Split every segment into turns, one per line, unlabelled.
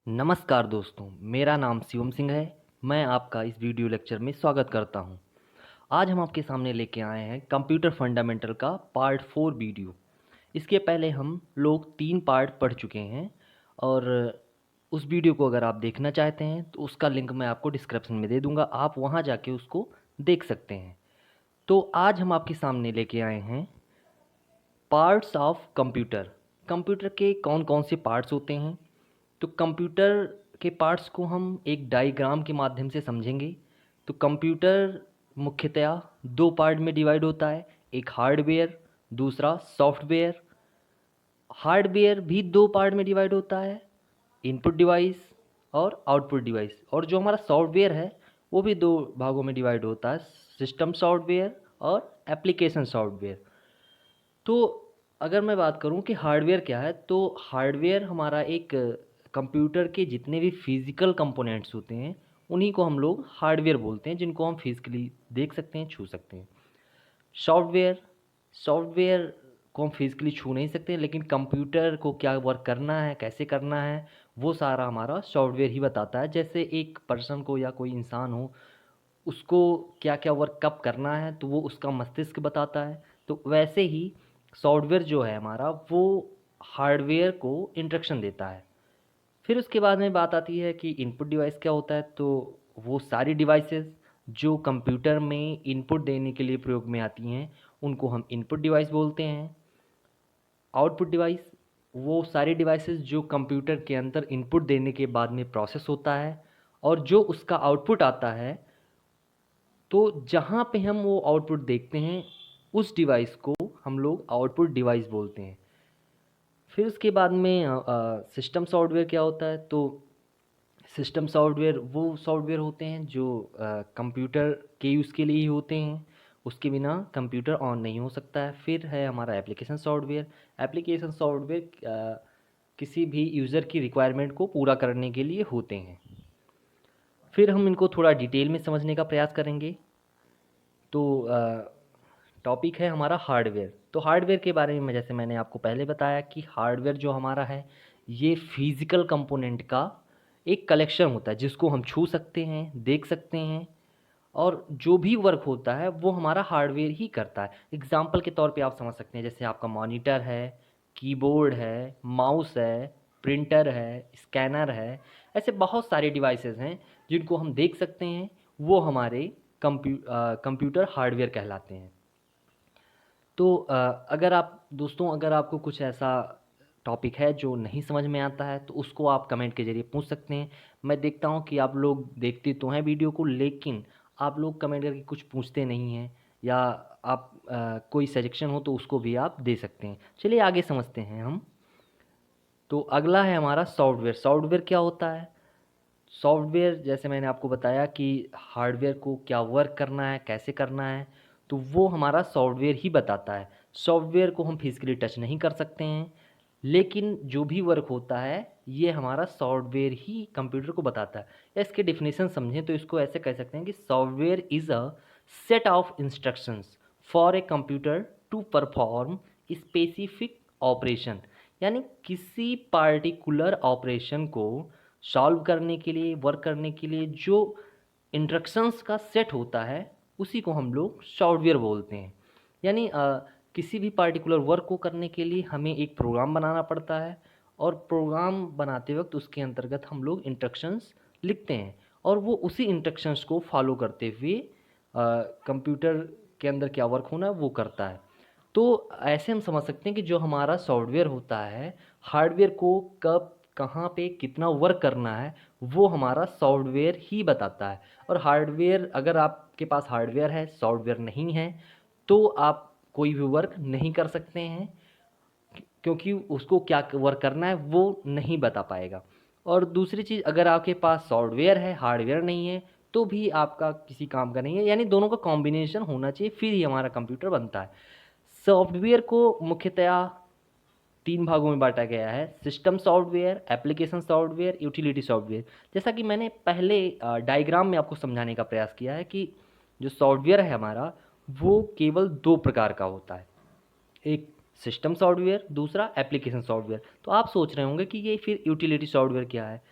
नमस्कार दोस्तों, मेरा नाम शिवम सिंह है। मैं आपका इस वीडियो लेक्चर में स्वागत करता हूं। आज हम आपके सामने लेके आए हैं कंप्यूटर फंडामेंटल का पार्ट 4 वीडियो। इसके पहले हम लोग 3 पार्ट पढ़ चुके हैं और उस वीडियो को अगर आप देखना चाहते हैं तो उसका लिंक मैं आपको डिस्क्रिप्शन में दे दूंगा, आप वहां जाके उसको देख सकते हैं। तो आज हम आपके सामने लेके आए हैं पार्ट्स ऑफ कंप्यूटर। कंप्यूटर के कौन कौन से पार्ट्स होते हैं। तो कंप्यूटर के पार्ट्स को हम एक डायग्राम के माध्यम से समझेंगे। तो कंप्यूटर मुख्यतया 2 पार्ट में डिवाइड होता है, एक हार्डवेयर, दूसरा सॉफ्टवेयर। हार्डवेयर भी 2 पार्ट में डिवाइड होता है, इनपुट डिवाइस और आउटपुट डिवाइस। और जो हमारा सॉफ्टवेयर है वो भी 2 भागों में डिवाइड होता है, सिस्टम सॉफ्टवेयर और एप्लीकेशन सॉफ्टवेयर। तो अगर मैं बात करूं कि हार्डवेयर क्या है, तो हार्डवेयर हमारा एक कंप्यूटर के जितने भी फिजिकल कंपोनेंट्स होते हैं उन्हीं को हम लोग हार्डवेयर बोलते हैं, जिनको हम फिजिकली देख सकते हैं, छू सकते हैं। सॉफ्टवेयर सॉफ्टवेयर को हम फिजिकली छू नहीं सकते, लेकिन कंप्यूटर को क्या वर्क करना है, कैसे करना है, वो सारा हमारा सॉफ्टवेयर ही बताता है। जैसे एक पर्सन को या कोई इंसान हो, उसको क्या क्या वर्क कब करना है तो वो उसका मस्तिष्क बताता है। तो वैसे ही सॉफ्टवेयर जो है हमारा, वो हार्डवेयर को इंस्ट्रक्शन देता है। फिर उसके बाद में बात आती है कि इनपुट डिवाइस क्या होता है। तो वो सारी डिवाइसेस जो कंप्यूटर में इनपुट देने के लिए प्रयोग में आती हैं उनको हम इनपुट डिवाइस बोलते हैं। आउटपुट डिवाइस वो सारी डिवाइसेस जो कंप्यूटर के अंदर इनपुट देने के बाद में प्रोसेस होता है, और जो उसका आउटपुट आता है, तो जहाँ पे हम वो आउटपुट देखते हैं उस डिवाइस को हम लोग आउटपुट डिवाइस बोलते हैं। फिर उसके बाद में सिस्टम सॉफ्टवेयर क्या होता है। तो सिस्टम सॉफ्टवेयर वो सॉफ्टवेयर होते हैं जो कंप्यूटर के यूज़ के लिए ही होते हैं, उसके बिना कंप्यूटर ऑन नहीं हो सकता है। फिर है हमारा एप्लीकेशन सॉफ्टवेयर। एप्लीकेशन सॉफ्टवेयर किसी भी यूज़र की रिक्वायरमेंट को पूरा करने के लिए होते हैं। फिर हम इनको थोड़ा डिटेल में समझने का प्रयास करेंगे। तो टॉपिक है हमारा हार्डवेयर। तो हार्डवेयर के बारे में जैसे मैंने आपको पहले बताया कि हार्डवेयर जो हमारा है ये फिज़िकल कंपोनेंट का एक कलेक्शन होता है, जिसको हम छू सकते हैं, देख सकते हैं, और जो भी वर्क होता है वो हमारा हार्डवेयर ही करता है। एग्ज़ाम्पल के तौर पे आप समझ सकते हैं, जैसे आपका मॉनिटर है, कीबोर्ड है, माउस है, प्रिंटर है, स्कैनर है। ऐसे बहुत सारे डिवाइसेस हैं जिनको हम देख सकते हैं, वो हमारे कंप्यूटर हार्डवेयर कहलाते हैं। तो अगर आप दोस्तों, अगर आपको कुछ ऐसा टॉपिक है जो नहीं समझ में आता है तो उसको आप कमेंट के ज़रिए पूछ सकते हैं। मैं देखता हूँ कि आप लोग देखते तो हैं वीडियो को, लेकिन आप लोग कमेंट करके कुछ पूछते नहीं हैं, या आप कोई सजेशन हो तो उसको भी आप दे सकते हैं। चलिए आगे समझते हैं हम। तो अगला है हमारा सॉफ्टवेयर। सॉफ्टवेयर क्या होता है। सॉफ्टवेयर जैसे मैंने आपको बताया कि हार्डवेयर को क्या वर्क करना है, कैसे करना है, तो वो हमारा सॉफ्टवेयर ही बताता है। सॉफ्टवेयर को हम फिजिकली टच नहीं कर सकते हैं, लेकिन जो भी वर्क होता है ये हमारा सॉफ्टवेयर ही कंप्यूटर को बताता है। या इसके डेफिनेशन समझें तो इसको ऐसे कह सकते हैं कि software is a set of instructions for a computer to perform specific operation. यानी किसी पार्टिकुलर ऑपरेशन को सॉल्व करने के लिए, वर्क करने के लिए जो इंस्ट्रक्शंस का सेट होता है उसी को हम लोग सॉफ्टवेयर बोलते हैं। यानी किसी भी पार्टिकुलर वर्क को करने के लिए हमें एक प्रोग्राम बनाना पड़ता है, और प्रोग्राम बनाते वक्त उसके अंतर्गत हम लोग इंस्ट्रक्शंस लिखते हैं, और वो उसी इंस्ट्रक्शंस को फॉलो करते हुए कंप्यूटर के अंदर क्या वर्क होना है वो करता है। तो ऐसे हम समझ सकते हैं कि जो हमारा सॉफ्टवेयर होता है, हार्डवेयर को कब, कहाँ पे, कितना वर्क करना है, वो हमारा सॉफ्टवेयर ही बताता है। और हार्डवेयर, अगर आपके पास हार्डवेयर है, सॉफ्टवेयर नहीं है, तो आप कोई भी वर्क नहीं कर सकते हैं, क्योंकि उसको क्या वर्क करना है वो नहीं बता पाएगा। और दूसरी चीज़, अगर आपके पास सॉफ्टवेयर है, हार्डवेयर नहीं है, तो भी आपका किसी काम का नहीं है। यानी दोनों का कॉम्बिनेशन होना चाहिए, फिर ही हमारा कंप्यूटर बनता है। सॉफ्टवेयर को मुख्यतया 3 भागों में बाँटा गया है: system software, application software, utility software. जैसा कि मैंने पहले डायग्राम में आपको समझाने का प्रयास किया है कि जो सॉफ्टवेयर है हमारा, वो केवल 2 प्रकार का होता है। एक सिस्टम सॉफ्टवेयर, दूसरा एप्लीकेशन सॉफ्टवेयर। तो आप सोच रहे होंगे कि ये फिर यूटिलिटी सॉफ्टवेयर क्या है?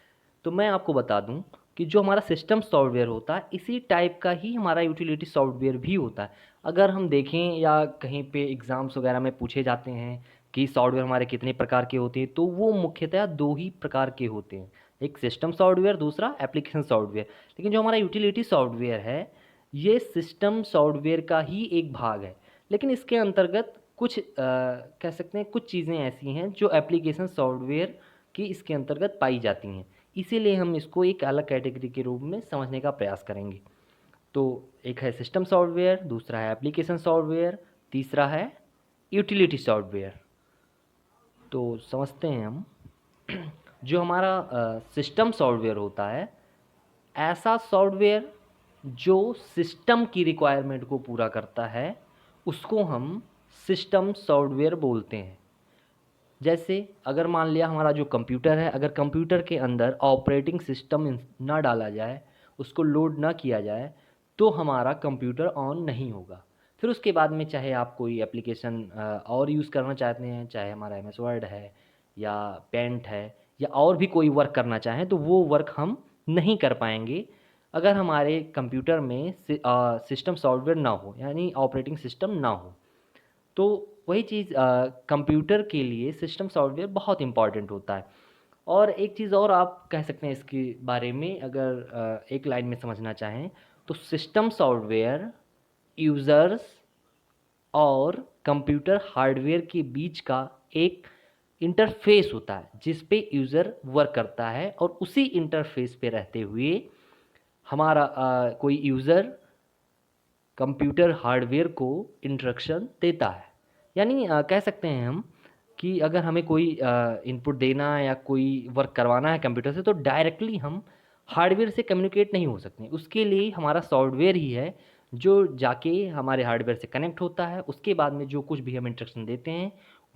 तो मैं आपको बता दूं कि जो हमारा सिस्टम सॉफ्टवेयर होता है इसी टाइप का ही हमारा यूटिलिटी सॉफ्टवेयर भी होता है। अगर हम देखें या कहीं पे एग्ज़ाम्स वगैरह में पूछे जाते हैं कि सॉफ्टवेयर हमारे कितने प्रकार के होते हैं, तो वो मुख्यतः दो ही प्रकार के होते हैं, एक सिस्टम सॉफ्टवेयर, दूसरा एप्लीकेशन सॉफ्टवेयर। लेकिन जो हमारा यूटिलिटी सॉफ्टवेयर है ये सिस्टम सॉफ्टवेयर का ही एक भाग है, लेकिन इसके अंतर्गत कुछ कह सकते हैं कुछ चीज़ें ऐसी हैं जो एप्लीकेशन सॉफ्टवेयर की इसके अंतर्गत पाई जाती हैं, इसीलिए हम इसको एक अलग कैटेगरी के रूप में समझने का प्रयास करेंगे। तो एक है सिस्टम सॉफ्टवेयर, दूसरा है एप्लीकेशन सॉफ्टवेयर, तीसरा है यूटिलिटी सॉफ्टवेयर। तो समझते हैं हम। जो हमारा सिस्टम सॉफ्टवेयर होता है, ऐसा सॉफ्टवेयर जो सिस्टम की रिक्वायरमेंट को पूरा करता है उसको हम सिस्टम सॉफ्टवेयर बोलते हैं। जैसे अगर मान लिया हमारा जो कंप्यूटर है, अगर कंप्यूटर के अंदर ऑपरेटिंग सिस्टम ना डाला जाए, उसको लोड ना किया जाए, तो हमारा कंप्यूटर ऑन नहीं होगा। फिर उसके बाद में चाहे आप कोई एप्लीकेशन और यूज़ करना चाहते हैं, चाहे हमारा एम एस वर्ड है या पेंट है या और भी कोई वर्क करना चाहें, तो वो वर्क हम नहीं कर पाएंगे अगर हमारे कंप्यूटर में सिस्टम सॉफ्टवेयर ना हो, यानी ऑपरेटिंग सिस्टम ना हो। तो वही चीज़ कंप्यूटर के लिए सिस्टम सॉफ्टवेयर बहुत इम्पॉर्टेंट होता है। और एक चीज़ और आप कह सकते हैं इसके बारे में, अगर एक लाइन में समझना चाहें, तो सिस्टम सॉफ्टवेयर यूज़र्स और कंप्यूटर हार्डवेयर के बीच का एक इंटरफेस होता है जिस पे यूज़र वर्क करता है, और उसी इंटरफेस पे रहते हुए हमारा कोई यूज़र कंप्यूटर हार्डवेयर को इंस्ट्रक्शन देता है। यानी कह सकते हैं हम कि अगर हमें कोई इनपुट देना है या कोई वर्क करवाना है कंप्यूटर से, तो डायरेक्टली हम हार्डवेयर से कम्युनिकेट नहीं हो सकते। उसके लिए हमारा सॉफ्टवेयर ही है जो जाके हमारे हार्डवेयर से कनेक्ट होता है। उसके बाद में जो कुछ भी हम इंस्ट्रक्शन देते हैं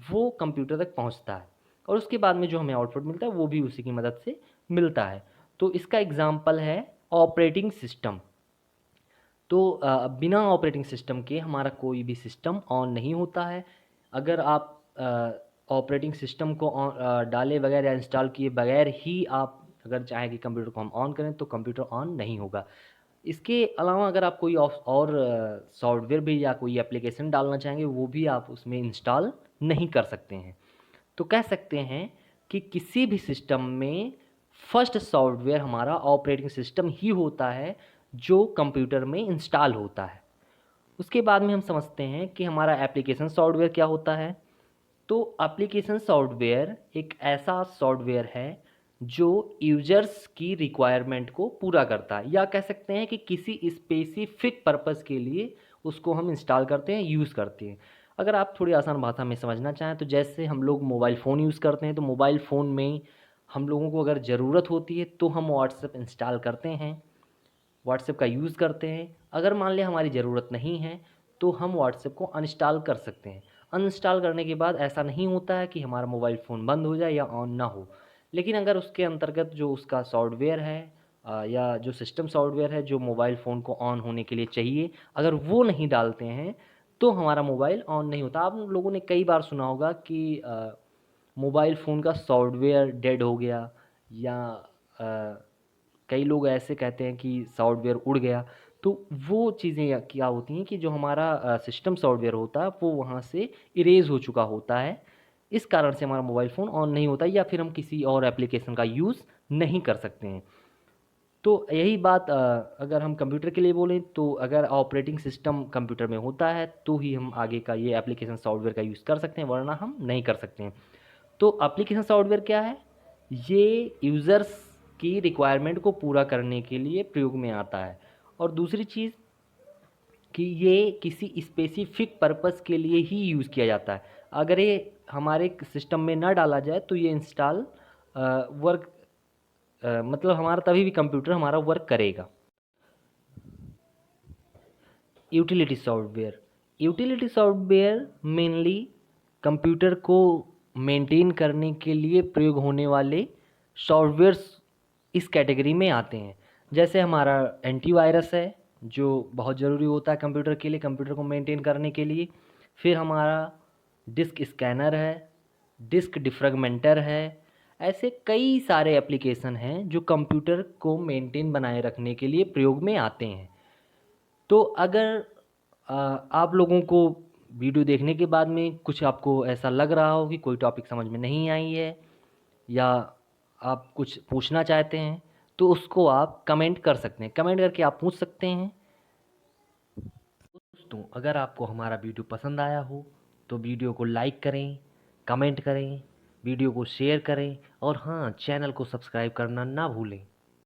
वो कंप्यूटर तक पहुंचता है, और उसके बाद में जो हमें आउटपुट मिलता है वो भी उसी की मदद से मिलता है। तो इसका एग्जाम्पल है ऑपरेटिंग सिस्टम। तो बिना ऑपरेटिंग सिस्टम के हमारा कोई भी सिस्टम ऑन नहीं होता है। अगर आप ऑपरेटिंग सिस्टम को डाले बगैर या इंस्टॉल किए बगैर ही आप अगर चाहें कि कंप्यूटर को हम ऑन करें, तो कंप्यूटर ऑन नहीं होगा। इसके अलावा अगर आप कोई और सॉफ्टवेयर भी या कोई एप्लीकेशन डालना चाहेंगे, वो भी आप उसमें इंस्टॉल नहीं कर सकते हैं। तो कह सकते हैं कि किसी भी सिस्टम में फर्स्ट सॉफ्टवेयर हमारा ऑपरेटिंग सिस्टम ही होता है जो कंप्यूटर में इंस्टॉल होता है। उसके बाद में हम समझते हैं कि हमारा एप्लीकेशन सॉफ्टवेयर क्या होता है। तो एप्लीकेशन सॉफ्टवेयर एक ऐसा सॉफ्टवेयर है जो यूजर्स की रिक्वायरमेंट को पूरा करता है, या कह सकते हैं कि किसी स्पेसिफिक पर्पस के लिए उसको हम इंस्टॉल करते हैं, यूज़ करते हैं। अगर आप थोड़ी आसान भाषा में समझना चाहें, तो जैसे हम लोग मोबाइल फ़ोन यूज़ करते हैं, तो मोबाइल फ़ोन में हम लोगों को अगर ज़रूरत होती है तो हम व्हाट्सएप इंस्टॉल करते हैं, व्हाट्सएप का यूज़ करते हैं। अगर मान लिया हमारी ज़रूरत नहीं है तो हम व्हाट्सएप को अनइंस्टॉल कर सकते हैं। अनइंस्टॉल करने के बाद ऐसा नहीं होता है कि हमारा मोबाइल फ़ोन बंद हो जाए या ऑन ना हो। लेकिन अगर उसके अंतर्गत जो उसका सॉफ्टवेयर है या जो सिस्टम सॉफ्टवेयर है जो मोबाइल फ़ोन को ऑन होने के लिए चाहिए, अगर वो नहीं डालते हैं तो हमारा मोबाइल ऑन नहीं होता। आप लोगों ने कई बार सुना होगा कि मोबाइल फ़ोन का सॉफ्टवेयर डेड हो गया, या कई लोग ऐसे कहते हैं कि सॉफ्टवेयर उड़ गया। तो वो चीज़ें क्या होती हैं कि जो हमारा सिस्टम सॉफ्टवेयर होता है वो वहाँ से इरेज़ हो चुका होता है। इस कारण से हमारा मोबाइल फ़ोन ऑन नहीं होता, या फिर हम किसी और एप्लीकेशन का यूज़ नहीं कर सकते हैं। तो यही बात अगर हम कंप्यूटर के लिए बोलें, तो अगर ऑपरेटिंग सिस्टम कंप्यूटर में होता है तो ही हम आगे का ये एप्लीकेशन सॉफ्टवेयर का यूज़ कर सकते हैं, वरना हम नहीं कर सकते हैं। तो एप्लीकेशन सॉफ्टवेयर क्या है? ये यूज़र्स की रिक्वायरमेंट को पूरा करने के लिए प्रयोग में आता है। और दूसरी चीज़ कि ये किसी स्पेसिफिक पर्पस के लिए ही यूज़ किया जाता है। अगर ये हमारे सिस्टम में ना डाला जाए तो ये इंस्टॉल वर्क मतलब हमारा तभी भी कंप्यूटर हमारा वर्क करेगा। Utility software. Utility software mainly computer को मेंटेन करने के लिए प्रयोग होने वाले सॉफ्टवेयर्स इस कैटेगरी में आते हैं। जैसे हमारा एंटीवायरस है जो बहुत ज़रूरी होता है कंप्यूटर के लिए, कंप्यूटर को मेंटेन करने के लिए। फिर हमारा डिस्क स्कैनर है, डिस्क डिफ्रैगमेंटर है, ऐसे कई सारे एप्लीकेशन हैं जो कंप्यूटर को मेंटेन बनाए रखने के लिए प्रयोग में आते हैं। तो अगर आप लोगों को वीडियो देखने के बाद में कुछ आपको ऐसा लग रहा हो कि कोई टॉपिक समझ में नहीं आई है या आप कुछ पूछना चाहते हैं, तो उसको आप कमेंट कर सकते हैं। कमेंट करके आप पूछ सकते हैं। दोस्तों, अगर आपको हमारा वीडियो पसंद आया हो तो वीडियो को लाइक करें, कमेंट करें, वीडियो को शेयर करें और हाँ, चैनल को सब्सक्राइब करना ना भूलें।